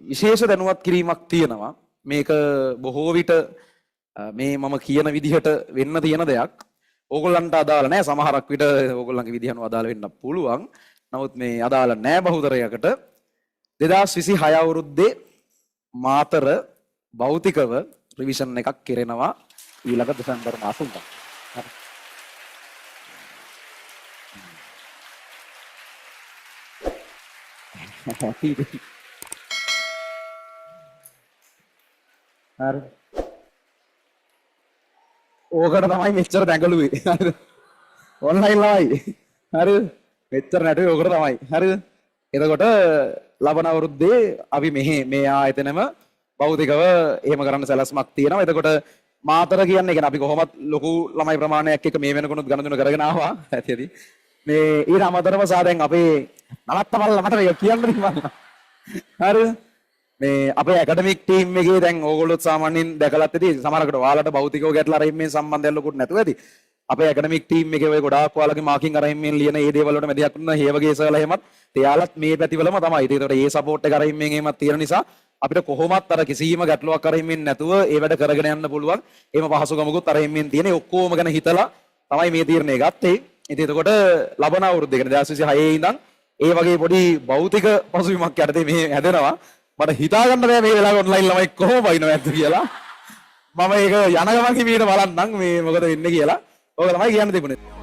විශේෂ දැනුවත් කිරීමක් තියෙනවා. මේක බොහෝ විට මේ මම කියන විදිහට වෙන්න තියෙන දෙයක්. ඕගොල්ලන්ට අදාළ නැහැ. සමහරක් විට ඕගොල්ලන්ගේ විදිහ අනුව අදාළ වෙන්න පුළුවන්. නමුත් මේ අදාළ නැහැ බහුතරයකට. 2026 අවුරුද්දේ මාතර භෞතිකව රිවිෂන් එකක් කෙරෙනවා ඊළඟ දෙසැම්බර් මාස 3. හරි. හරි. ඕකට තමයි මෙච්චර දැඟලුවේ. හරිද? ඔන්ලයින් ළමයි. හරිද? මෙච්චර නැටුවේ ඕකට තමයි. හරිද? එතකොට ලබන අවුරුද්දේ අපි මේ ආයතනෙම භෞතිකව එහෙම කරන්න සැලැස්මක් තියෙනවා. එතකොට මාතර කියන්නේ අපි කොහොමත් ලොකු ළමයි ප්‍රමාණයක් එක්ක මේ වෙනකොනුත් ගණන් කරගෙන ආවා. ඇත්තටම මේ ඊට අමතරව දැන් අපේ නවත්තමල්ල මට මේක කියන්න දෙන්න. හරිද? මේ අපේ ඇකඩමික් ටීම් එකේ දැන් ඕගොල්ලොත් සාමාන්‍යයෙන් දැකලත් ඇති සමහරකට ඔයාලට භෞතිකව ගැටලා අරින්මෙන් සම්බන්ධයක් ලොකුට නැතුව ඇති. අපේ ඇකඩමික් ටීම් එකේ ඔය ගොඩාක් ඔයාලගේ මාකින් අරින්මෙන් ලියන ඒ දේවල් වලට මැදිහත් වෙන හේවගේ සර්ලා එහෙමත් එයාලත් මේ පැතිවලම තමයි. ඒකට ඒ සපෝට් එක අරින්මෙන් එහෙමත් තියෙන නිසා අපිට කොහොමත් අර කිසිම ගැටලුවක් අරින්මෙන් නැතුව ඒ වැඩ කරගෙන යන්න පුළුවන්. එහෙම පහසුකමකුත් අරින්මෙන් තියෙන. ඔක්කොම ගැන හිතලා තමයි මේ තීරණය ගත්තේ. ඉතින් එතකොට ලබන අවුරුද්දේ කියන්නේ 2026 ඉඳන් ඒ වගේ පොඩි භෞතික පසුබිමක් යටතේ මේ හැදෙනවා. මට හිතා ගන්න බෑ මේ වෙලාවේ ඔන්ලයින් ළමයි කොහොම බයිනව ඇද්ද කියලා. මම ඒක යන ගමන් හිමීට බලන්නම් මේ මොකද වෙන්නේ කියලා. ඕක තමයි කියන්න තිබුණේ.